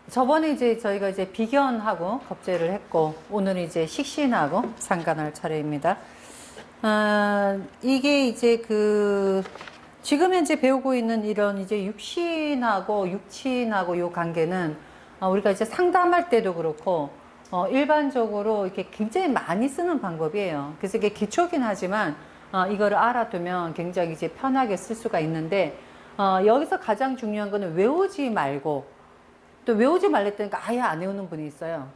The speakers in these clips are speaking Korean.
저번에 이제 저희가 이제 비견하고 겁재를 했고, 오늘은 이제 식신하고 상관할 차례입니다. 이게 이제 지금 현재 배우고 있는 이런 이제 육신하고 육친하고 요 관계는, 우리가 이제 상담할 때도 그렇고, 일반적으로 이렇게 굉장히 많이 쓰는 방법이에요. 그래서 이게 기초긴 하지만, 이거를 알아두면 굉장히 이제 편하게 쓸 수가 있는데, 여기서 가장 중요한 거는 외우지 말고, 또 외우지 말랬다니까 아예 안 외우는 분이 있어요.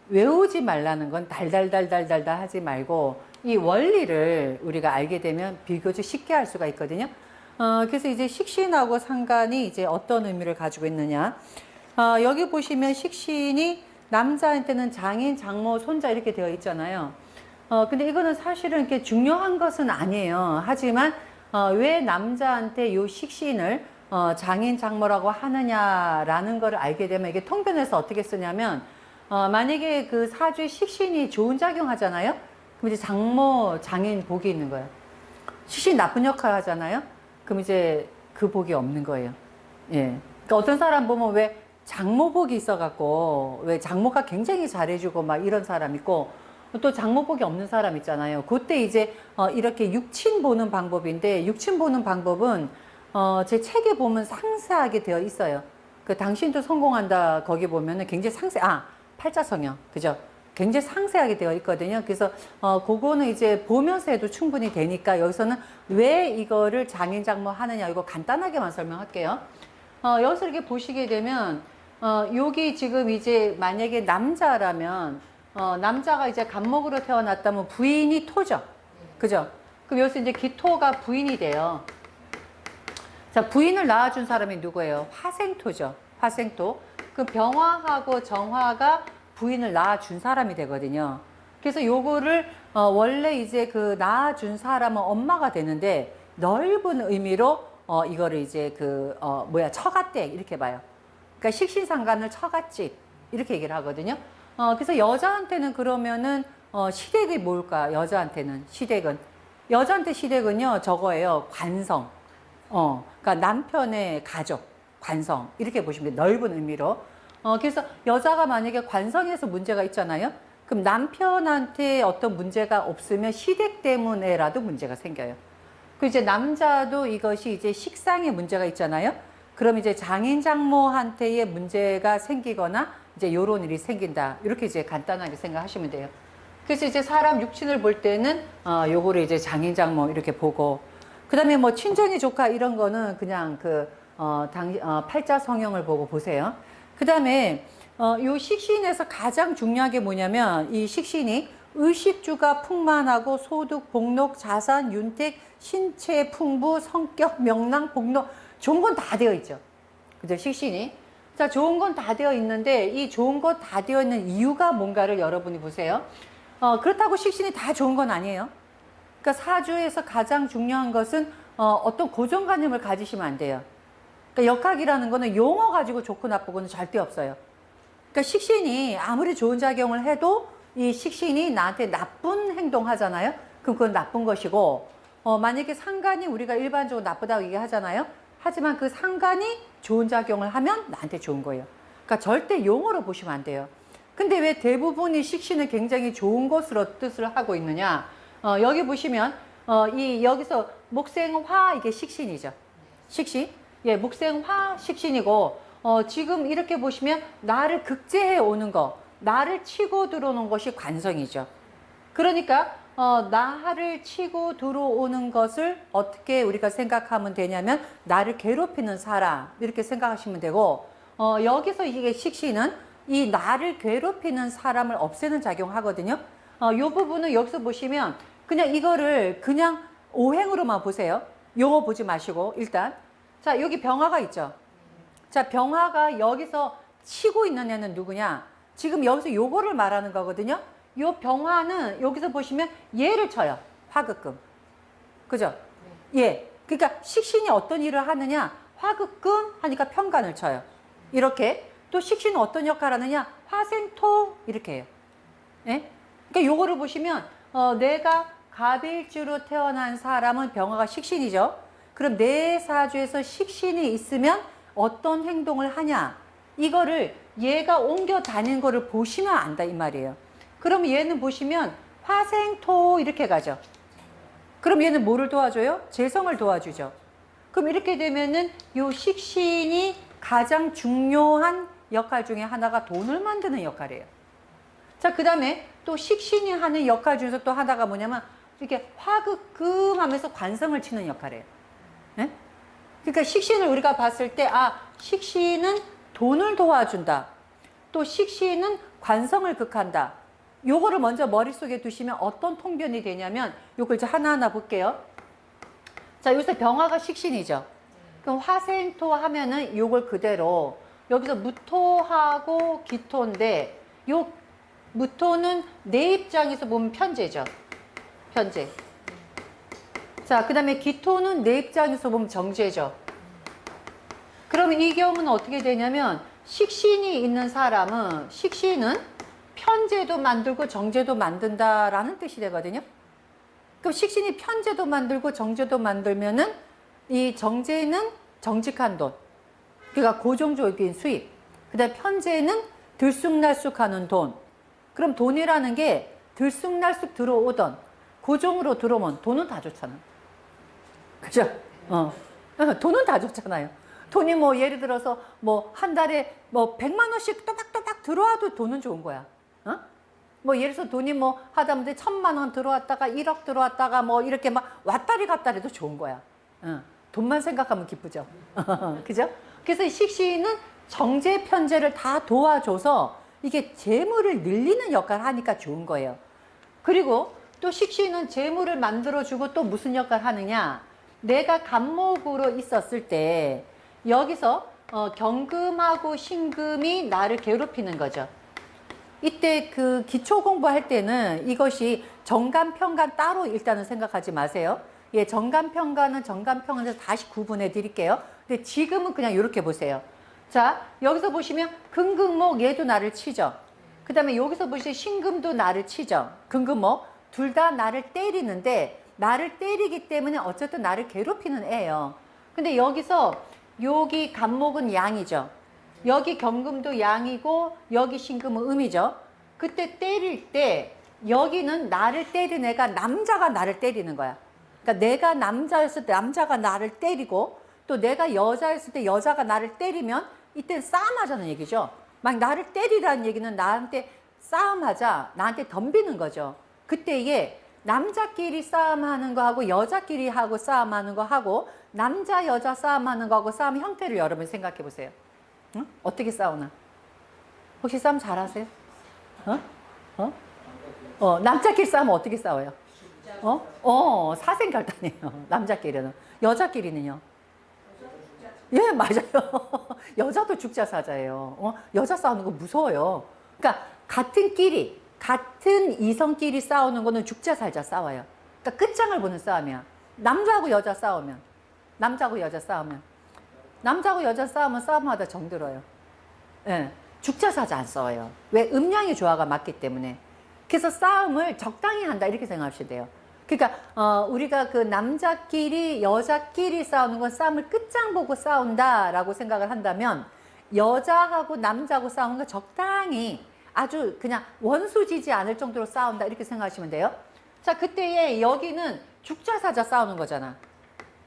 외우지 말라는 건 달달달달달달 하지 말고 이 원리를 우리가 알게 되면 비교적 쉽게 할 수가 있거든요. 그래서 이제 식신하고 상관이 이제 어떤 의미를 가지고 있느냐. 여기 보시면 식신이 남자한테는 장인, 장모, 손자 이렇게 되어 있잖아요. 근데 이거는 사실은 이렇게 중요한 것은 아니에요. 하지만 왜 남자한테 요 식신을 장인, 장모라고 하느냐라는 걸 알게 되면 이게 통변에서 어떻게 쓰냐면, 만약에 그 사주의 식신이 좋은 작용하잖아요? 그럼 이제 장모, 장인 복이 있는 거예요. 식신이 나쁜 역할 하잖아요? 그럼 이제 그 복이 없는 거예요. 예. 그러니까 어떤 사람 보면 왜 장모복이 있어갖고, 왜 장모가 굉장히 잘해주고 막 이런 사람 있고, 또 장모복이 없는 사람 있잖아요. 그때 이제 이렇게 육친 보는 방법인데, 육친 보는 방법은 제 책에 보면 상세하게 되어 있어요. 당신도 성공한다 거기 보면은 굉장히 팔자성형 그죠? 굉장히 상세하게 되어 있거든요. 그래서 그거는 이제 보면서 해도 충분히 되니까 여기서는 왜 이거를 장인 장모 하느냐 이거 간단하게만 설명할게요. 여기서 이렇게 보시게 되면 여기 지금 이제 만약에 남자라면 남자가 이제 간목으로 태어났다면 부인이 토죠. 그죠? 그럼 여기서 이제 기토가 부인이 돼요. 자, 부인을 낳아준 사람이 누구예요? 화생토죠. 화생토. 그 병화하고 정화가 부인을 낳아준 사람이 되거든요. 그래서 요거를 원래 이제 그 낳아준 사람은 엄마가 되는데 넓은 의미로 이거를 이제 처가댁 이렇게 봐요. 그러니까 식신상관을 처갓집 이렇게 얘기를 하거든요. 그래서 여자한테는 그러면은 시댁이 뭘까? 여자한테는 여자한테 시댁은요 저거예요. 관성. 그러니까 남편의 가족, 관성 이렇게 보시면 돼요. 넓은 의미로. 그래서 여자가 만약에 관성에서 문제가 있잖아요. 그럼 남편한테 어떤 문제가 없으면 시댁 때문에라도 문제가 생겨요. 그 이제 남자도 이것이 이제 식상에 문제가 있잖아요. 그럼 이제 장인 장모한테의 문제가 생기거나 이제 요런 일이 생긴다. 이렇게 이제 간단하게 생각하시면 돼요. 그래서 이제 사람 육친을 볼 때는 요거를 이제 장인 장모 이렇게 보고, 그 다음에 뭐 친정이 조카 이런 거는 그냥 팔자 성형을 보고 보세요. 그 다음에 요 식신에서 가장 중요한 게 뭐냐면 이 식신이 의식주가 풍만하고 소득, 복록, 자산, 윤택, 신체 풍부, 성격, 명랑, 복록 좋은 건 다 되어 있죠. 그죠? 식신이. 자, 좋은 건 다 되어 있는데 이 좋은 거 다 되어 있는 이유가 뭔가를 여러분이 보세요. 그렇다고 식신이 다 좋은 건 아니에요. 그러니까 사주에서 가장 중요한 것은 어떤 고정관념을 가지시면 안 돼요. 그러니까 역학이라는 거는 용어 가지고 좋고 나쁘고는 절대 없어요. 그러니까 식신이 아무리 좋은 작용을 해도 이 식신이 나한테 나쁜 행동 하잖아요. 그럼 그건 나쁜 것이고, 만약에 상관이 우리가 일반적으로 나쁘다고 얘기하잖아요. 하지만 그 상관이 좋은 작용을 하면 나한테 좋은 거예요. 그러니까 절대 용어로 보시면 안 돼요. 근데 왜 대부분이 식신을 굉장히 좋은 것으로 뜻을 하고 있느냐? 여기 보시면 여기서 목생화 이게 식신이죠. 식신. 예, 목생화 식신이고 지금 이렇게 보시면 나를 극제해 오는 거, 나를 치고 들어오는 것이 관성이죠. 그러니까 나를 치고 들어오는 것을 어떻게 우리가 생각하면 되냐면 나를 괴롭히는 사람 이렇게 생각하시면 되고, 여기서 이게 식신은 이 나를 괴롭히는 사람을 없애는 작용하거든요. 이 부분은 여기서 보시면 그냥 이거를 그냥 오행으로만 보세요. 용어 보지 마시고 일단. 자, 여기 병화가 있죠. 자, 병화가 여기서 치고 있는 애는 누구냐? 지금 여기서 요거를 말하는 거거든요. 요 병화는 여기서 보시면 얘를 쳐요. 화극금. 그죠? 예. 그러니까 식신이 어떤 일을 하느냐? 화극금 하니까 편관을 쳐요. 이렇게. 또 식신은 어떤 역할을 하느냐? 화생토 이렇게 해요. 예? 그러니까 요거를 보시면 내가 갑일주로 태어난 사람은 병화가 식신이죠. 그럼 내 사주에서 식신이 있으면 어떤 행동을 하냐? 이거를 얘가 옮겨 다니는 거를 보시면 안다 이 말이에요. 그럼 얘는 보시면 화생토 이렇게 가죠. 그럼 얘는 뭐를 도와줘요? 재성을 도와주죠. 그럼 이렇게 되면은 요 식신이 가장 중요한 역할 중에 하나가 돈을 만드는 역할이에요. 자, 그 다음에 또 식신이 하는 역할 중에서 또 하나가 뭐냐면 이렇게 화극금 하면서 관성을 치는 역할이에요. 네? 그러니까 식신을 우리가 봤을 때, 아, 식신은 돈을 도와준다. 또 식신은 관성을 극한다. 요거를 먼저 머릿속에 두시면 어떤 통변이 되냐면 요걸 이제 하나하나 볼게요. 자, 여기서 병화가 식신이죠. 그럼 화생토 하면은 요걸 그대로 여기서 무토하고 기토인데 요 무토는 내 입장에서 보면 편재죠. 편재. 자, 그 다음에 기토는 내 입장에서 보면 정제죠. 그러면 이 경우는 어떻게 되냐면 식신이 있는 사람은 식신은 편재도 만들고 정제도 만든다라는 뜻이 되거든요. 그럼 식신이 편재도 만들고 정제도 만들면은 이 정제는 정직한 돈, 그러니까 고정적인 수입. 그다음 편재는 들쑥날쑥하는 돈. 그럼 돈이라는 게 들쑥날쑥 들어오던 고정으로 들어오면 돈은 다 좋잖아. 그죠? 돈은 다 좋잖아요. 돈이 뭐 예를 들어서 뭐 한 달에 뭐 100만 원씩 또박또박 들어와도 돈은 좋은 거야. 뭐 예를 들어서 돈이 뭐 하다못해 1000만 원 들어왔다가 1억 들어왔다가 뭐 이렇게 막 왔다리 갔다리도 좋은 거야. 돈만 생각하면 기쁘죠. 그죠? 그래서 식신은 정제 편제를 다 도와줘서 이게 재물을 늘리는 역할을 하니까 좋은 거예요. 그리고 또 식신은 재물을 만들어주고 또 무슨 역할을 하느냐? 내가 간목으로 있었을 때 여기서 경금하고 신금이 나를 괴롭히는 거죠. 이때 그 기초 공부할 때는 이것이 정간, 편간 따로 일단은 생각하지 마세요. 예, 정간, 편간은 정간, 편간에서 다시 구분해 드릴게요. 근데 지금은 그냥 이렇게 보세요. 자, 여기서 보시면 금금목 얘도 나를 치죠. 그 다음에 여기서 보시면 신금도 나를 치죠. 금금목 둘 다 나를 때리는데 나를 때리기 때문에 어쨌든 나를 괴롭히는 애예요. 근데 여기서 여기 간목은 양이죠. 여기 경금도 양이고 여기 신금은 음이죠. 그때 때릴 때 여기는 나를 때린 애가 남자가 나를 때리는 거야. 그러니까 내가 남자였을 때 남자가 나를 때리고 또 내가 여자였을 때 여자가 나를 때리면 이때는 싸움하자는 얘기죠. 막 나를 때리라는 얘기는 나한테 싸움하자, 나한테 덤비는 거죠. 그때 이게 남자끼리 싸움하는 거하고 여자끼리 하고 싸움하는 거하고 남자 여자 싸움하는 거하고 싸움 형태를 여러분 생각해 보세요. 응? 어떻게 싸우나? 혹시 싸움 잘하세요? 남자끼리 싸우면 어떻게 싸워요? 사생결단이에요. 남자끼리는. 여자끼리는요? 예, 맞아요. 여자도 죽자사자예요. 여자 싸우는 거 무서워요. 그러니까 같은 끼리, 같은 이성끼리 싸우는 거는 죽자살자 싸워요. 그러니까 끝장을 보는 싸움이야. 남자하고 여자 싸우면, 남자하고 여자 싸우면, 남자하고 여자 싸우면 싸움마다 정들어요. 예, 죽자사자 안 싸워요. 왜? 음양의 조화가 맞기 때문에. 그래서 싸움을 적당히 한다 이렇게 생각하시면 돼요. 그러니까 우리가 그 남자끼리 여자끼리 싸우는 건 싸움을 끝장 보고 싸운다라고 생각을 한다면 여자하고 남자하고 싸우는 건 적당히 아주 그냥 원수지지 않을 정도로 싸운다 이렇게 생각하시면 돼요. 자, 그때에 여기는 죽자사자 싸우는 거잖아.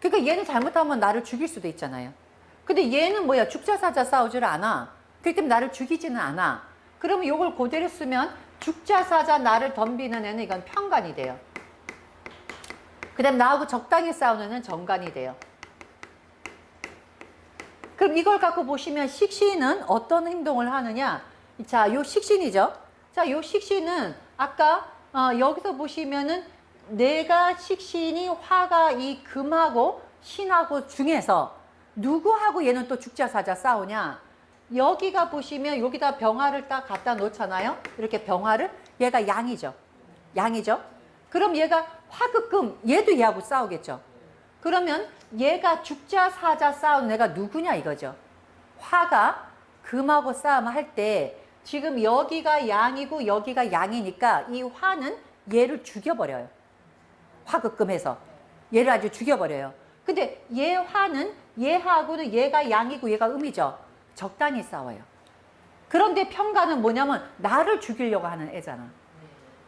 그러니까 얘는 잘못하면 나를 죽일 수도 있잖아요. 근데 얘는 뭐야? 죽자사자 싸우지를 않아. 그렇기 때문에 나를 죽이지는 않아. 그러면 이걸 그대로 쓰면 죽자사자 나를 덤비는 애는 이건 편간이 돼요. 그 다음 나하고 적당히 싸우는 애는 정간이 돼요. 그럼 이걸 갖고 보시면 식신은 어떤 행동을 하느냐? 자, 요 식신이죠. 자, 요 식신은 아까 여기서 보시면은 내가 식신이 화가 이 금하고 신하고 중에서 누구하고 얘는 또 죽자사자 싸우냐? 여기가 보시면 여기다 병화를 딱 갖다 놓잖아요. 이렇게 병화를. 얘가 양이죠. 양이죠. 그럼 얘가 화극금, 얘도 얘하고 싸우겠죠. 그러면 얘가 죽자사자 싸우는 애가 누구냐 이거죠. 화가 금하고 싸움할 때 지금 여기가 양이고 여기가 양이니까 이 화는 얘를 죽여버려요. 화극금해서 얘를 아주 죽여버려요. 근데 얘 화는 얘하고는 얘가 양이고 얘가 음이죠. 적당히 싸워요. 그런데 평가는 뭐냐면 나를 죽이려고 하는 애잖아.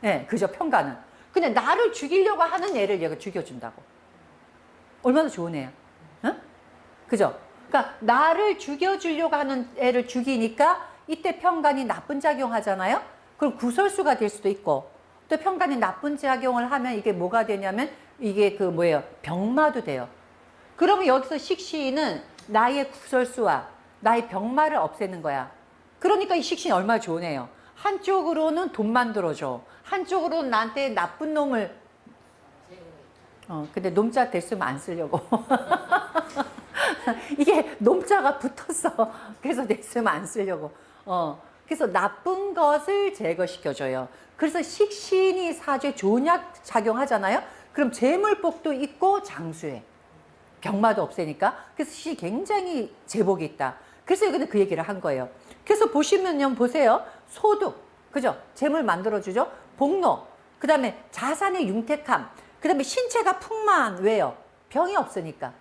예, 그죠? 평가는. 근데 나를 죽이려고 하는 애를 얘가 죽여준다고. 얼마나 좋은 애야. 응? 그죠? 그러니까 나를 죽여주려고 하는 애를 죽이니까 이때 평간이 나쁜 작용하잖아요. 그럼 구설수가 될 수도 있고, 또 평간이 나쁜 작용을 하면 이게 뭐가 되냐면 이게 그 뭐예요? 병마도 돼요. 그러면 여기서 식신은 나의 구설수와 나의 병마를 없애는 거야. 그러니까 이 식신이 얼마나 좋은 애예요. 한쪽으로는 돈 만들어줘. 한쪽으로는 나한테 나쁜 놈을 근데 놈자 됐으면 안 쓰려고. 이게 놈자가 붙었어. 그래서 됐으면 안 쓰려고. 그래서 나쁜 것을 제거시켜줘요. 그래서 식신이 사주에 좋은 약 작용하잖아요. 그럼 재물복도 있고 장수해. 병마도 없애니까. 그래서 식신이 굉장히 제복이 있다. 그래서 여기는 그 얘기를 한 거예요. 그래서 보시면요, 보세요. 소득, 그죠? 재물 만들어주죠. 복로, 그 다음에 자산의 융택함, 그 다음에 신체가 풍만. 왜요? 병이 없으니까.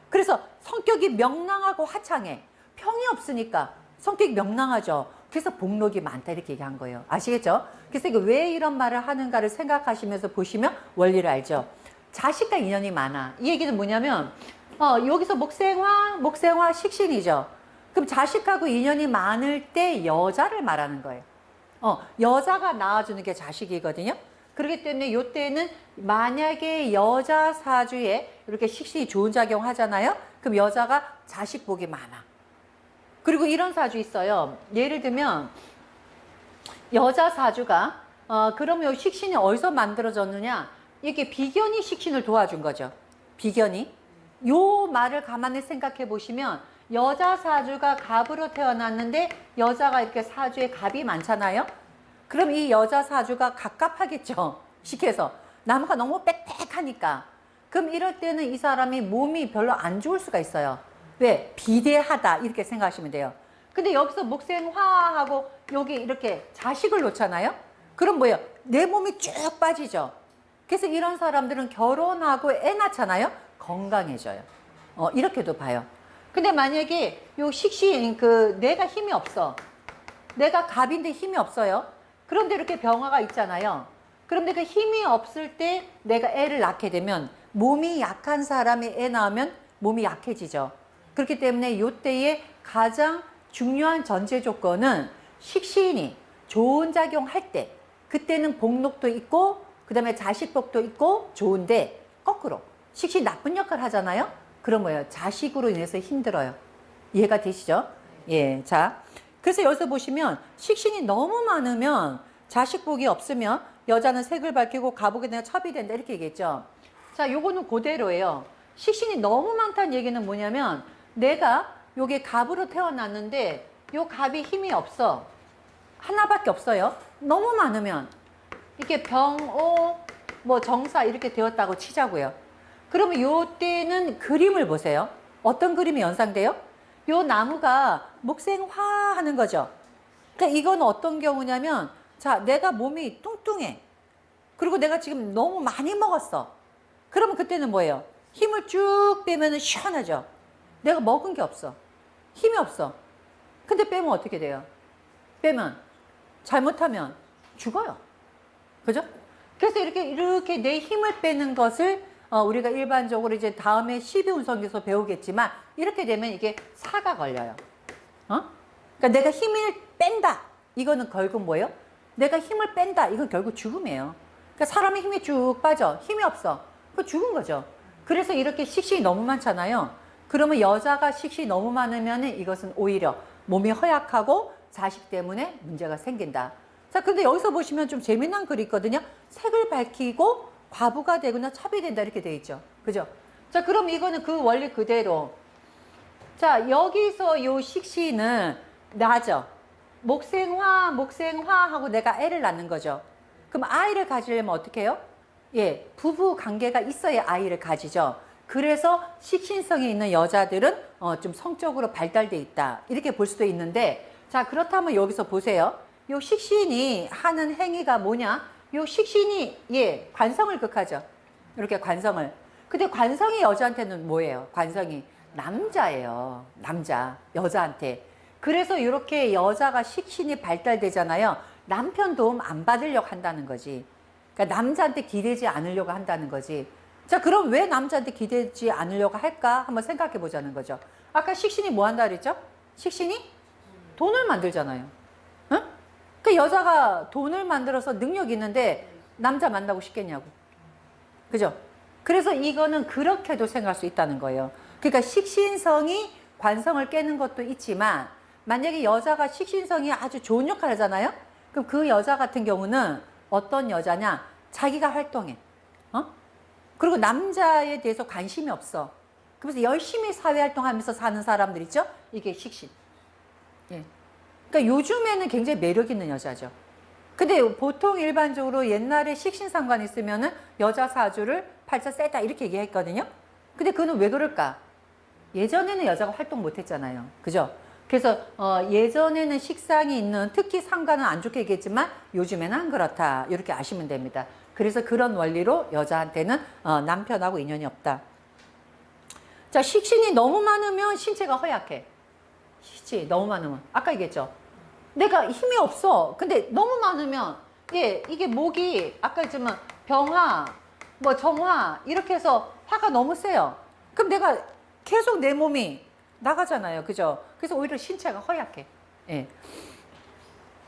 그래서 성격이 명랑하고 화창해. 병이 없으니까 성격이 명랑하죠. 그래서 복록이 많다 이렇게 얘기한 거예요. 아시겠죠? 그래서 이거 왜 이런 말을 하는가를 생각하시면서 보시면 원리를 알죠. 자식과 인연이 많아. 이 얘기는 뭐냐면 여기서 목생화 식신이죠. 그럼 자식하고 인연이 많을 때 여자를 말하는 거예요. 여자가 낳아주는 게 자식이거든요. 그렇기 때문에 이때는 만약에 여자 사주에 이렇게 식신이 좋은 작용 하잖아요. 그럼 여자가 자식 복이 많아. 그리고 이런 사주 있어요. 예를 들면 여자 사주가 그러면 식신이 어디서 만들어졌느냐? 이게 비견이 식신을 도와준 거죠. 비견이. 요 말을 가만히 생각해 보시면 여자 사주가 갑으로 태어났는데 여자가 이렇게 사주에 갑이 많잖아요. 그럼 이 여자 사주가 갑갑하겠죠. 식해서. 나무가 너무 빽빽하니까. 그럼 이럴 때는 이 사람이 몸이 별로 안 좋을 수가 있어요. 왜? 비대하다 이렇게 생각하시면 돼요. 근데 여기서 목생화하고 여기 이렇게 자식을 놓잖아요. 그럼 뭐예요? 내 몸이 쭉 빠지죠. 그래서 이런 사람들은 결혼하고 애 낳잖아요. 건강해져요. 이렇게도 봐요. 근데 만약에 요 식신 내가 힘이 없어. 내가 갑인데 힘이 없어요. 그런데 이렇게 병화가 있잖아요. 그런데 그 힘이 없을 때 내가 애를 낳게 되면 몸이 약한 사람이 애 낳으면 몸이 약해지죠. 그렇기 때문에 이때에 가장 중요한 전제 조건은 식신이 좋은 작용할 때 그때는 복록도 있고 그 다음에 자식복도 있고 좋은데 거꾸로 식신이 나쁜 역할을 하잖아요. 그럼 뭐예요? 자식으로 인해서 힘들어요. 이해가 되시죠? 예, 자, 그래서 여기서 보시면 식신이 너무 많으면 자식복이 없으면 여자는 색을 밝히고 가복에 대한 첩이 된다 이렇게 얘기했죠. 자, 요거는 그대로예요. 식신이 너무 많다는 얘기는 뭐냐면 내가 요게 갑으로 태어났는데 요 갑이 힘이 없어. 하나밖에 없어요. 너무 많으면 이렇게 병오 뭐 정사 이렇게 되었다고 치자고요. 그러면 요때는 그림을 보세요. 어떤 그림이 연상돼요? 요 나무가 목생화 하는 거죠. 그러니까 이건 어떤 경우냐면 자, 내가 몸이 뚱뚱해. 그리고 내가 지금 너무 많이 먹었어. 그러면 그때는 뭐예요? 힘을 쭉 빼면 시원하죠. 내가 먹은 게 없어. 힘이 없어. 근데 빼면 어떻게 돼요? 빼면 잘못하면 죽어요. 그죠? 그래서 이렇게 내 힘을 빼는 것을 우리가 일반적으로 이제 다음에 12운성에서 배우겠지만 이렇게 되면 이게 사가 걸려요. 그러니까 내가 힘을 뺀다. 이거는 결국 뭐예요? 내가 힘을 뺀다. 이건 결국 죽음이에요. 그러니까 사람의 힘이 쭉 빠져. 힘이 없어. 그거 죽은 거죠. 그래서 이렇게 식신이 너무 많잖아요. 그러면 여자가 식신이 너무 많으면 이것은 오히려 몸이 허약하고 자식 때문에 문제가 생긴다. 자, 근데 여기서 보시면 좀 재미난 글이 있거든요. 색을 밝히고 과부가 되거나 첩이 된다 이렇게 돼 있죠. 그죠? 자, 그럼 이거는 그 원리 그대로. 자, 여기서 요 식신은 나죠. 목생화하고 내가 애를 낳는 거죠. 그럼 아이를 가지려면 어떻게 해요? 예, 부부 관계가 있어야 아이를 가지죠. 그래서 식신성이 있는 여자들은 좀 성적으로 발달돼 있다. 이렇게 볼 수도 있는데, 자, 그렇다면 여기서 보세요. 요 식신이 하는 행위가 뭐냐? 요 식신이, 예, 관성을 극하죠. 이렇게 관성을. 근데 관성이 여자한테는 뭐예요? 관성이 남자예요. 남자. 여자한테. 그래서 이렇게 여자가 식신이 발달되잖아요. 남편 도움 안 받으려고 한다는 거지. 그러니까 남자한테 기대지 않으려고 한다는 거지. 자, 그럼 왜 남자한테 기대지 않으려고 할까? 한번 생각해 보자는 거죠. 아까 식신이 뭐 한다 그랬죠? 식신이 돈을 만들잖아요. 응? 그 여자가 돈을 만들어서 능력 있는데 남자 만나고 싶겠냐고. 그죠? 그래서 이거는 그렇게도 생각할 수 있다는 거예요. 그러니까 식신성이 관성을 깨는 것도 있지만 만약에 여자가 식신성이 아주 좋은 역할을 하잖아요. 그럼 그 여자 같은 경우는 어떤 여자냐? 자기가 활동해. 어? 그리고 남자에 대해서 관심이 없어. 그래서 열심히 사회활동하면서 사는 사람들 있죠? 이게 식신. 예. 그러니까 요즘에는 굉장히 매력 있는 여자죠. 근데 보통 일반적으로 옛날에 식신상관 있으면은 여자 사주를 팔자 세다 이렇게 얘기했거든요. 근데 그거는 왜 그럴까? 예전에는 여자가 활동 못 했잖아요. 그죠? 그래서 예전에는 식상이 있는, 특히 상관은 안 좋게 얘기했지만 요즘에는 안 그렇다. 이렇게 아시면 됩니다. 그래서 그런 원리로 여자한테는 남편하고 인연이 없다. 자, 식신이 너무 많으면 신체가 허약해. 식신이 너무 많으면. 아까 얘기했죠. 내가 힘이 없어. 근데 너무 많으면 이게 목이 아까 했지만 병화, 뭐 정화 이렇게 해서 화가 너무 세요. 그럼 내가 계속 내 몸이 나가잖아요. 그죠? 그래서 오히려 신체가 허약해. 예.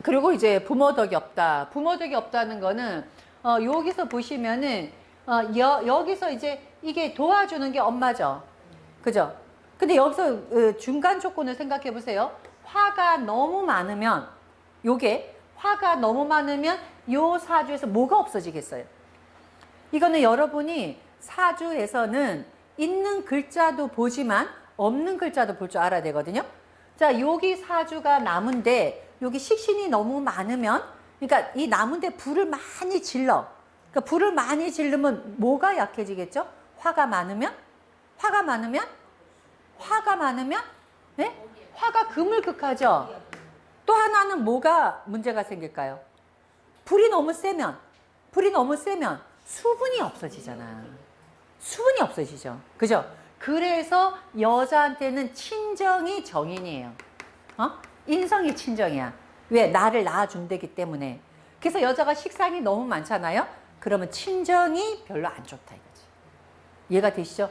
그리고 이제 부모덕이 없다. 부모덕이 없다는 거는 여기서 보시면은 여기서 이제 이게 도와주는 게 엄마죠. 그죠? 근데 여기서 중간 조건을 생각해 보세요. 화가 너무 많으면 요게 화가 너무 많으면 요 사주에서 뭐가 없어지겠어요? 이거는 여러분이 사주에서는 있는 글자도 보지만 없는 글자도 볼 줄 알아야 되거든요. 자, 여기 사주가 나무인데 여기 식신이 너무 많으면, 그러니까 이 나무인데 불을 많이 질러. 그러니까 불을 많이 지르면 뭐가 약해지겠죠? 화가 많으면? 화가 많으면? 화가 많으면? 네? 화가 금을 극하죠. 또 하나는 뭐가 문제가 생길까요? 불이 너무 세면 수분이 없어지잖아. 수분이 없어지죠. 그죠? 그래서 여자한테는 친정이 정인이에요. 인성이 친정이야. 왜? 나를 낳아준다기 때문에. 그래서 여자가 식상이 너무 많잖아요. 그러면 친정이 별로 안 좋다 이거지. 이해가 되시죠?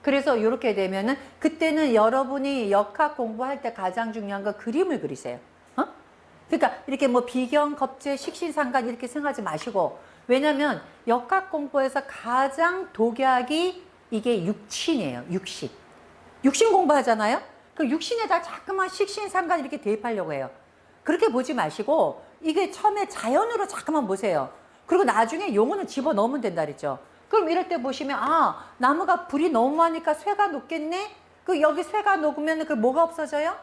그래서 이렇게 되면은 그때는 여러분이 역학 공부할 때 가장 중요한 건 그림을 그리세요. 그러니까 이렇게 뭐 비경, 겁재, 식신상관 이렇게 생각하지 마시고, 왜냐면 역학 공부에서 가장 독약이 이게 육신이에요. 육신 공부하잖아요. 그 육신에다 자꾸만 식신상관 이렇게 대입하려고 해요. 그렇게 보지 마시고 이게 처음에 자연으로 자꾸만 보세요. 그리고 나중에 용어는 집어넣으면 된다 그랬죠. 그럼 이럴 때 보시면 나무가 불이 너무 많으니까 쇠가 녹겠네. 그 여기 쇠가 녹으면 그 뭐가 없어져요?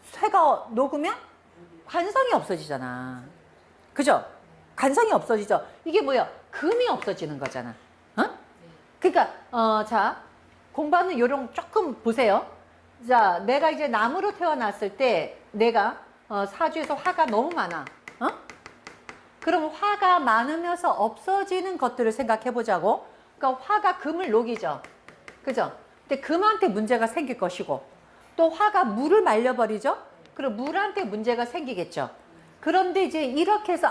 쇠가 녹으면 관성이 없어지잖아. 그죠? 관성이 없어지죠. 이게 뭐야? 금이 없어지는 거잖아. 그러니까 자, 공부하는 요령 조금 보세요. 자, 내가 이제 나무로 태어났을 때 내가 사주에서 화가 너무 많아. 그럼 화가 많으면서 없어지는 것들을 생각해 보자고. 그러니까 화가 금을 녹이죠. 그죠? 근데 금한테 문제가 생길 것이고, 또 화가 물을 말려버리죠. 그럼 물한테 문제가 생기겠죠. 그런데 이제 이렇게 해서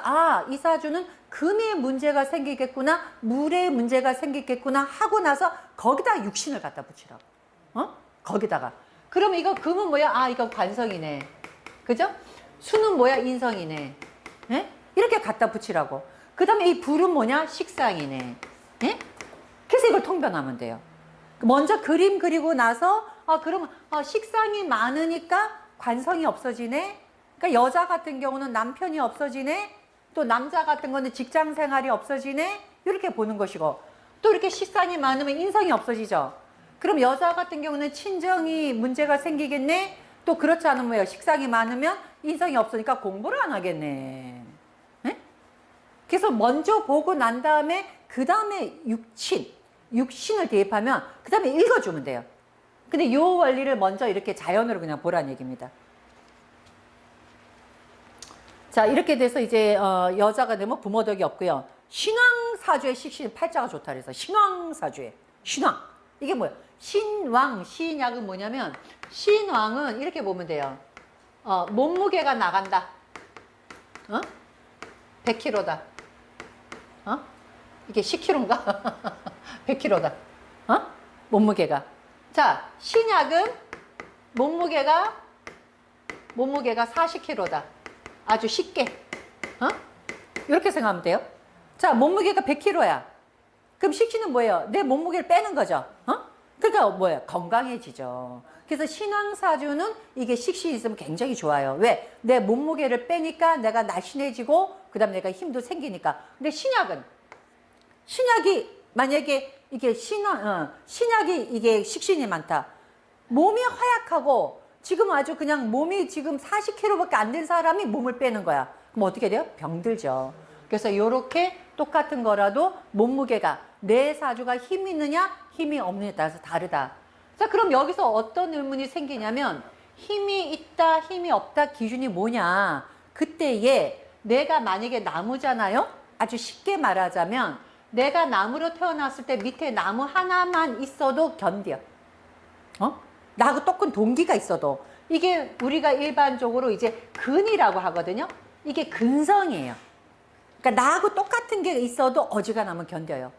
이 사주는 금에 문제가 생기겠구나, 물에 문제가 생기겠구나 하고 나서 거기다 육신을 갖다 붙이라고. 거기다가. 그럼 이거 금은 뭐야? 이거 관성이네. 그죠? 수는 뭐야? 인성이네. 네? 이렇게 갖다 붙이라고. 그 다음에 이 불은 뭐냐? 식상이네. 네? 그래서 이걸 통변하면 돼요. 먼저 그림 그리고 나서 그러면 식상이 많으니까 관성이 없어지네. 그러니까 여자 같은 경우는 남편이 없어지네. 또 남자 같은 거는 직장 생활이 없어지네. 이렇게 보는 것이고, 또 이렇게 식상이 많으면 인성이 없어지죠. 그럼 여자 같은 경우는 친정이 문제가 생기겠네. 또 그렇지 않으면 뭐예요? 식상이 많으면 인성이 없으니까 공부를 안 하겠네. 네? 그래서 먼저 보고 난 다음에 그 다음에 육신을 대입하면 그 다음에 읽어주면 돼요. 근데 이 원리를 먼저 이렇게 자연으로 그냥 보라는 얘기입니다. 자, 이렇게 돼서 이제 여자가 되면 부모덕이 없고요. 신왕사주의 식신 팔자가 좋다 그래서 신왕사주에 신왕 이게 뭐예요? 신왕, 신약은 뭐냐면 신왕은 이렇게 보면 돼요. 몸무게가 나간다. 100kg다. 이게 10kg인가? 100kg다. 몸무게가. 자, 신약은 몸무게가 40kg다. 아주 쉽게. 이렇게 생각하면 돼요. 자, 몸무게가 100kg야. 그럼 식신은 뭐예요? 내 몸무게를 빼는 거죠. 그러니까 뭐예요? 건강해지죠. 그래서 신앙사주는 이게 식신이 있으면 굉장히 좋아요. 왜? 내 몸무게를 빼니까 내가 날씬해지고 그 다음에 내가 힘도 생기니까. 근데 신약이 만약에 이게 신약이 이게 식신이 많다. 몸이 허약하고 지금 아주 그냥 몸이 지금 40kg밖에 안 된 사람이 몸을 빼는 거야. 그럼 어떻게 돼요? 병들죠. 그래서 이렇게 똑같은 거라도 몸무게가 내 사주가 힘이 있느냐 힘이 없느냐에 따라서 다르다. 자, 그럼 여기서 어떤 의문이 생기냐면 힘이 있다 힘이 없다 기준이 뭐냐. 그때에 내가 만약에 나무잖아요. 아주 쉽게 말하자면 내가 나무로 태어났을 때 밑에 나무 하나만 있어도 견뎌. 나하고 똑같은 동기가 있어도. 이게 우리가 일반적으로 이제 근이라고 하거든요. 이게 근성이에요. 그러니까 나하고 똑같은 게 있어도 어지간하면 견뎌요.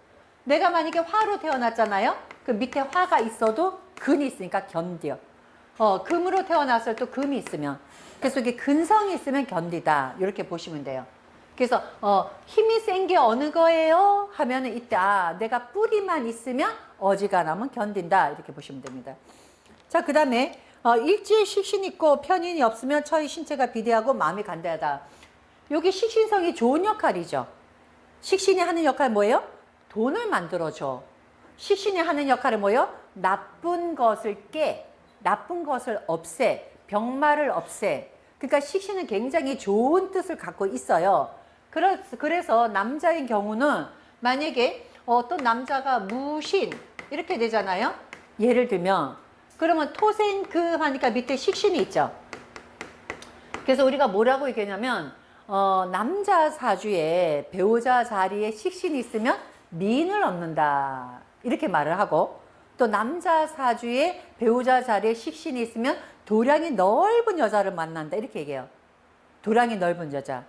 내가 만약에 화로 태어났잖아요. 그 밑에 화가 있어도 근이 있으니까 견뎌. 금으로 태어났을 때 금이 있으면. 그래서 이게 근성이 있으면 견디다. 이렇게 보시면 돼요. 그래서 힘이 센 게 어느 거예요? 하면은 이때 내가 뿌리만 있으면 어지간하면 견딘다. 이렇게 보시면 됩니다. 자, 그 다음에 일지에 식신이 있고 편인이 없으면 처의 신체가 비대하고 마음이 간대하다. 여기 식신성이 좋은 역할이죠. 식신이 하는 역할 뭐예요? 돈을 만들어줘. 식신이 하는 역할은 뭐예요? 나쁜 것을 깨, 나쁜 것을 없애, 병마를 없애. 그러니까 식신은 굉장히 좋은 뜻을 갖고 있어요. 그래서 남자인 경우는 만약에 어떤 남자가 무신 이렇게 되잖아요. 예를 들면 그러면 토생금 하니까 밑에 식신이 있죠. 그래서 우리가 뭐라고 얘기하냐면 남자 사주에 배우자 자리에 식신이 있으면 미인을 얻는다. 이렇게 말을 하고 또 남자 사주에 배우자 자리에 식신이 있으면 도량이 넓은 여자를 만난다. 이렇게 얘기해요. 도량이 넓은 여자.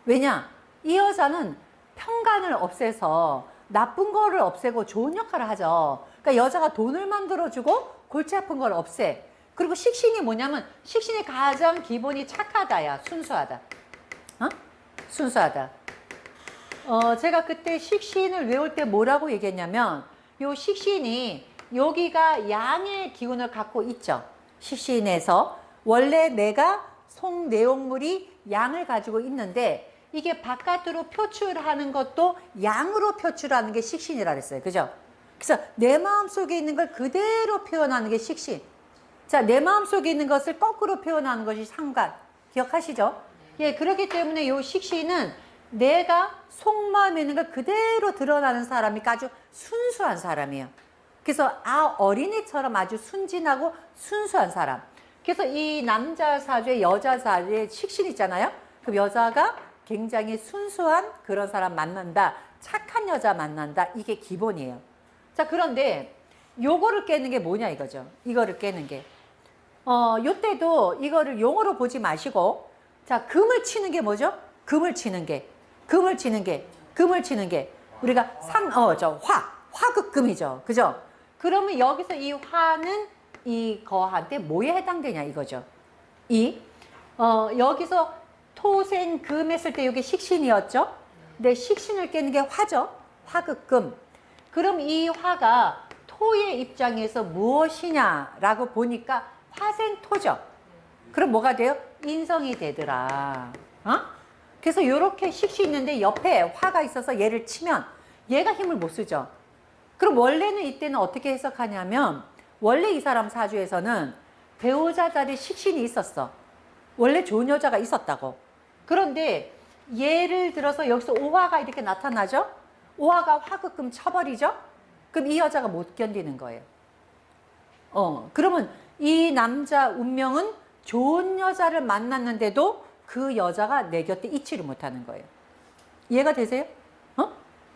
왜냐? 이 여자는 편간을 없애서 나쁜 거를 없애고 좋은 역할을 하죠. 그러니까 여자가 돈을 만들어주고 골치 아픈 걸 없애. 그리고 식신이 뭐냐면 식신이 가장 기본이 착하다야. 순수하다. 순수하다. 제가 그때 식신을 외울 때 뭐라고 얘기했냐면 요 식신이 여기가 양의 기운을 갖고 있죠. 식신에서 원래 내가 속 내용물이 양을 가지고 있는데 이게 바깥으로 표출하는 것도 양으로 표출하는 게 식신이라 그랬어요. 그죠? 그래서 내 마음속에 있는 걸 그대로 표현하는 게 식신. 자, 내 마음속에 있는 것을 거꾸로 표현하는 것이 상관. 기억하시죠? 예, 그렇기 때문에 이 식신은 내가 속마음에 있는 걸 그대로 드러나는 사람이니까 아주 순수한 사람이에요. 그래서 어린애처럼 아주 순진하고 순수한 사람. 그래서 이 남자 사주에 여자 사주에 식신 있잖아요. 그럼 여자가 굉장히 순수한 그런 사람 만난다. 착한 여자 만난다. 이게 기본이에요. 자, 그런데 요거를 깨는 게 뭐냐 이거죠. 이거를 깨는 게. 요때도 이거를 용어로 보지 마시고 자, 금을 치는 게 뭐죠? 금을 치는 게. 금을 치는 게. 금을 치는 게. 우리가 화극금이죠. 그죠? 그러면 여기서 이 화는 이 거한테 뭐에 해당되냐 이거죠. 여기서 토생금 했을 때 이게 식신이었죠. 근데 식신을 깨는 게 화죠. 화극금. 그럼 이 화가 토의 입장에서 무엇이냐라고 보니까 화생토죠. 그럼 뭐가 돼요? 인성이 되더라. 그래서 이렇게 식신이 있는데 옆에 화가 있어서 얘를 치면 얘가 힘을 못 쓰죠. 그럼 원래는 이때는 어떻게 해석하냐면 원래 이 사람 사주에서는 배우자 자리 식신이 있었어. 원래 좋은 여자가 있었다고. 그런데 예를 들어서 여기서 오화가 이렇게 나타나죠. 오화가 화극금 쳐버리죠. 그럼 이 여자가 못 견디는 거예요. 그러면 이 남자 운명은 좋은 여자를 만났는데도 그 여자가 내 곁에 있지를 못하는 거예요. 이해가 되세요?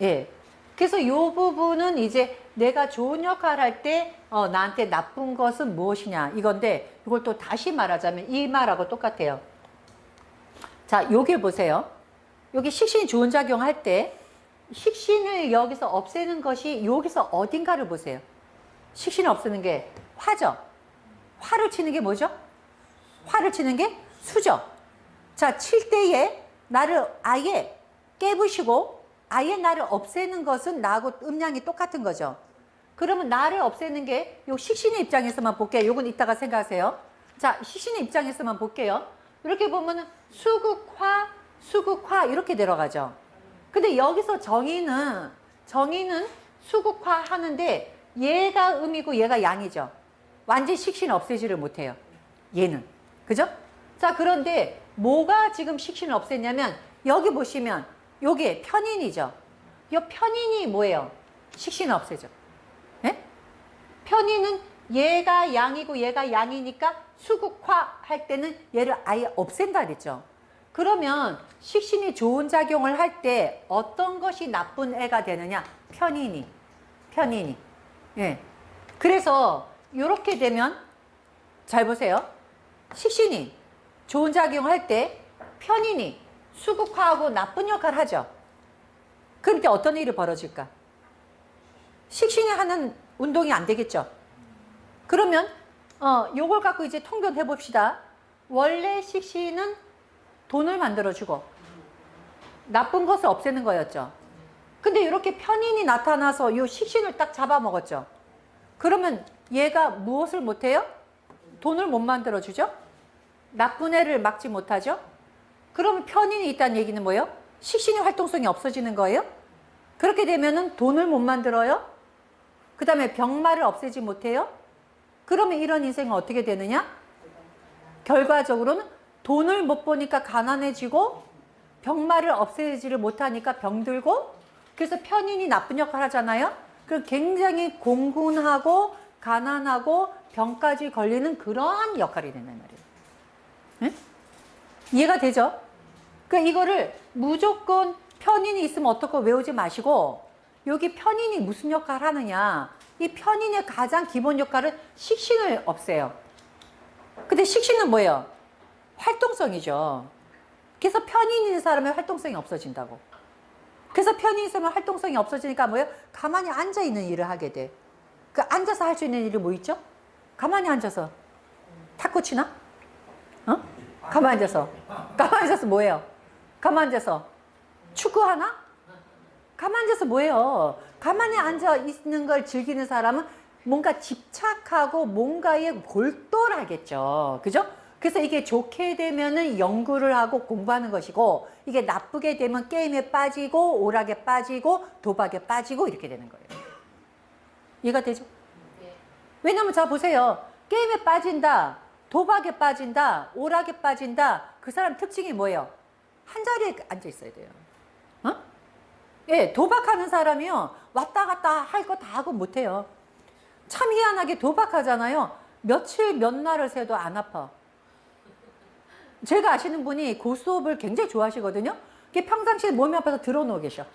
예. 그래서 이 부분은 이제 내가 좋은 역할 할 때 나한테 나쁜 것은 무엇이냐 이건데 이걸 또 다시 말하자면 이 말하고 똑같아요. 자, 여기 보세요. 여기 식신이 좋은 작용할 때 식신을 여기서 없애는 것이 여기서 어딘가를 보세요. 식신을 없애는 게 화죠. 화를 치는 게 뭐죠? 화를 치는 게 수죠. 자, 칠 때에 나를 아예 깨부시고 아예 나를 없애는 것은 나하고 음량이 똑같은 거죠. 그러면 나를 없애는 게 요 식신의 입장에서만 볼게요. 요건 이따가 생각하세요. 자, 식신의 입장에서만 볼게요. 이렇게 보면은 수극화, 수극화 이렇게 들어가죠. 근데 여기서 정의는 수극화 하는데 얘가 음이고 얘가 양이죠. 완전 식신 없애지를 못해요. 얘는. 그죠? 자, 그런데 뭐가 지금 식신을 없앴냐면 여기 보시면 요게 편인이죠. 이 편인이 뭐예요? 식신을 없애죠. 네? 편인은 얘가 양이고 얘가 양이니까 수극화 할 때는 얘를 아예 없앤다 그랬죠. 그러면 식신이 좋은 작용을 할 때 어떤 것이 나쁜 애가 되느냐? 편인이. 예. 그래서 이렇게 되면 잘 보세요. 식신이 좋은 작용할 때 편인이 수극화하고 나쁜 역할을 하죠. 그럼 때 어떤 일이 벌어질까? 식신이 하는 운동이 안 되겠죠. 그러면 요걸 갖고 이제 통변해 봅시다. 원래 식신은 돈을 만들어주고 나쁜 것을 없애는 거였죠. 근데 이렇게 편인이 나타나서 요 식신을 딱 잡아먹었죠. 그러면 얘가 무엇을 못해요? 돈을 못 만들어주죠. 나쁜 애를 막지 못하죠. 그러면 편인이 있다는 얘기는 뭐예요? 식신의 활동성이 없어지는 거예요. 그렇게 되면은 돈을 못 만들어요. 그 다음에 병마를 없애지 못해요. 그러면 이런 인생은 어떻게 되느냐? 결과적으로는 돈을 못 버니까 가난해지고 병마를 없애지를 못하니까 병들고, 그래서 편인이 나쁜 역할을 하잖아요. 그럼 굉장히 공군하고 가난하고 병까지 걸리는 그러한 역할이 된단 말이에요. 네? 이해가 되죠? 그러니까 이거를 무조건 편인이 있으면 어떻게 외우지 마시고, 여기 편인이 무슨 역할을 하느냐, 이 편인의 가장 기본 역할은 식신을 없애요. 근데 식신은 뭐예요? 활동성이죠. 그래서 편인이 있는 사람의 활동성이 없어진다고. 그래서 편인이 있으면 활동성이 없어지니까 뭐예요? 가만히 앉아있는 일을 하게 돼. 그 앉아서 할 수 있는 일이 뭐 있죠? 가만히 앉아서 탁구 치나? 가만히 앉아서 뭐예요? 가만히 앉아서 축구하나? 가만히 앉아서 뭐예요? 가만히 앉아 있는 걸 즐기는 사람은 뭔가 집착하고 뭔가에 골똘하겠죠. 그죠? 그래서 이게 좋게 되면은 연구를 하고 공부하는 것이고, 이게 나쁘게 되면 게임에 빠지고 오락에 빠지고 도박에 빠지고 이렇게 되는 거예요. 이해가 되죠? 왜냐면 자 보세요. 게임에 빠진다, 도박에 빠진다, 오락에 빠진다. 그 사람 특징이 뭐예요? 한 자리에 앉아 있어야 돼요. 예, 도박하는 사람이요, 왔다 갔다 할 거 다 하고 못해요. 참 희한하게 도박하잖아요. 며칠 몇 날을 새도 안 아파. 제가 아시는 분이 고스톱을 굉장히 좋아하시거든요. 평상시에 몸이 아파서 들어누워 계셔.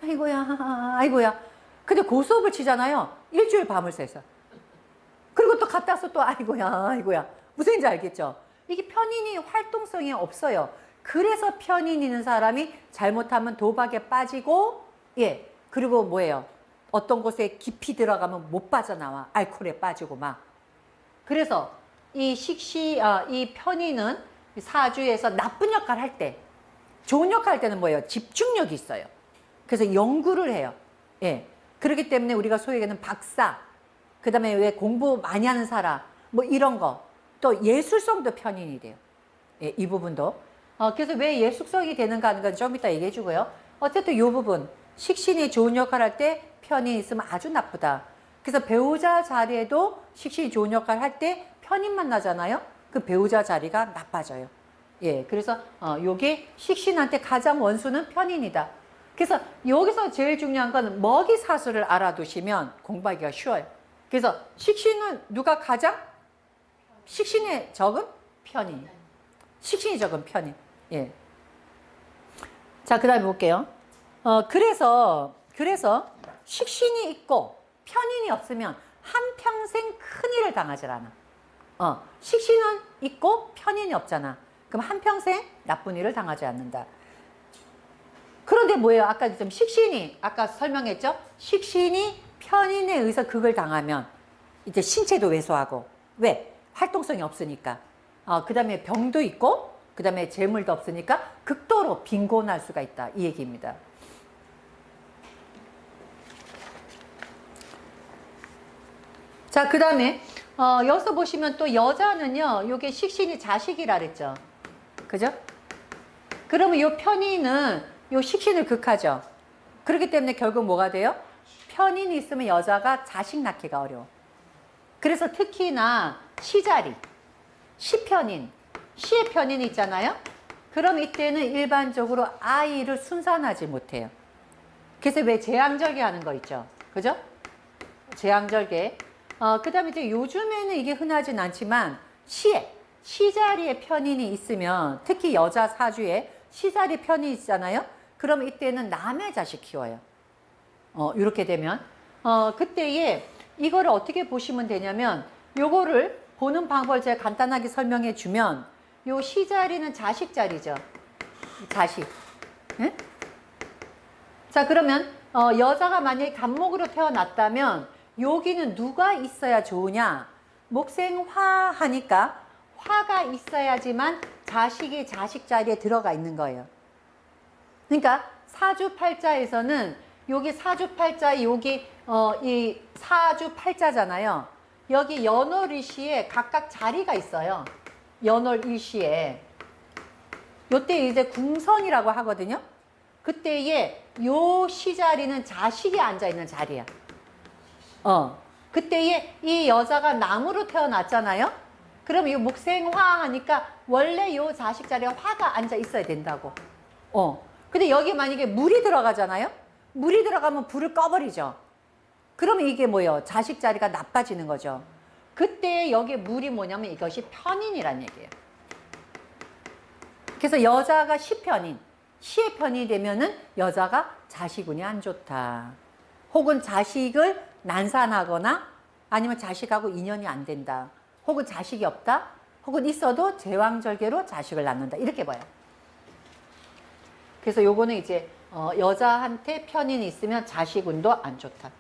아이고야. 근데 고스톱을 치잖아요. 일주일 밤을 새서. 그리고 또 갔다 와서 또 아이고야. 무슨 얘기인지 알겠죠? 이게 편인이 활동성이 없어요. 그래서 편인 있는 사람이 잘못하면 도박에 빠지고, 예, 그리고 뭐예요? 어떤 곳에 깊이 들어가면 못 빠져나와. 알코올에 빠지고 막. 그래서 이 편인은 사주에서 나쁜 역할을 할 때, 좋은 역할 할 때는 뭐예요? 집중력이 있어요. 그래서 연구를 해요. 예. 그렇기 때문에 우리가 소위 얘기하는 박사, 그 다음에 왜 공부 많이 하는 사람, 뭐 이런 거, 또 예술성도 편인이 돼요. 예, 이 부분도. 그래서 왜 예술성이 되는가 하는 건 좀 이따 얘기해 주고요. 어쨌든 이 부분, 식신이 좋은 역할 할 때 편인이 있으면 아주 나쁘다. 그래서 배우자 자리에도 식신이 좋은 역할 할 때 편인만 나잖아요. 그 배우자 자리가 나빠져요. 예, 그래서 요게 식신한테 가장 원수는 편인이다. 그래서 여기서 제일 중요한 건 먹이사슬을 알아두시면 공부하기가 쉬워요. 그래서 식신은 누가 가장? 식신의 적은 편인. 식신이 적은 편인. 예. 자, 그 다음에 볼게요. 그래서 식신이 있고 편인이 없으면 한평생 큰일을 당하질 않아. 식신은 있고 편인이 없잖아. 그럼 한평생 나쁜 일을 당하지 않는다. 그런데 뭐예요? 아까 좀 식신이, 아까 설명했죠? 식신이 편인에 의해서 극을 당하면 이제 신체도 왜소하고. 왜? 활동성이 없으니까. 그 다음에 병도 있고, 그 다음에 재물도 없으니까 극도로 빈곤할 수가 있다. 이 얘기입니다. 자, 그 다음에 여기서 보시면 또 여자는요, 요게 식신이 자식이라 그랬죠. 그죠? 그러면 요 편인은 요 식신을 극하죠. 그렇기 때문에 결국 뭐가 돼요? 편인이 있으면 여자가 자식 낳기가 어려워. 그래서 특히나 시자리, 시편인, 시의 편인이 있잖아요. 그럼 이때는 일반적으로 아이를 순산하지 못해요. 그래서 왜 제왕절개 하는 거 있죠. 그죠? 제왕절개. 그 다음에 이제 요즘에는 이게 흔하진 않지만 시자리에 편인이 있으면, 특히 여자 사주에 시자리 편인이 있잖아요. 그럼 이때는 남의 자식 키워요. 이렇게 되면 그때에 이거를 어떻게 보시면 되냐면, 요거를 보는 방법을 제가 간단하게 설명해 주면, 요 시자리는 자식 자리죠. 자식. 네? 자, 그러면 여자가 만약에 간목으로 태어났다면 여기는 누가 있어야 좋으냐? 목생화 하니까 화가 있어야지만 자식이 자식 자리에 들어가 있는 거예요. 그러니까 사주팔자에서는 여기 사주팔자, 여기 이 사주팔자잖아요. 여기 연월일시에 각각 자리가 있어요. 연월일시에. 요때 이제 궁선이라고 하거든요. 그때에 요 시자리는 자식이 앉아있는 자리야. 그때에 이 여자가 남으로 태어났잖아요. 그럼 이 목생화 하니까 원래 요 자식 자리에 화가 앉아 있어야 된다고. 근데 여기 만약에 물이 들어가잖아요. 물이 들어가면 불을 꺼버리죠. 그러면 이게 뭐예요? 자식 자리가 나빠지는 거죠. 그때 여기 물이 뭐냐면 이것이 편인이란 얘기예요. 그래서 여자가 시편인, 시의 편이 되면은 여자가 자식운이 안 좋다. 혹은 자식을 난산하거나 아니면 자식하고 인연이 안 된다. 혹은 자식이 없다. 혹은 있어도 제왕절개로 자식을 낳는다. 이렇게 봐요. 그래서 요거는 이제 여자한테 편인이 있으면 자식운도 안 좋다.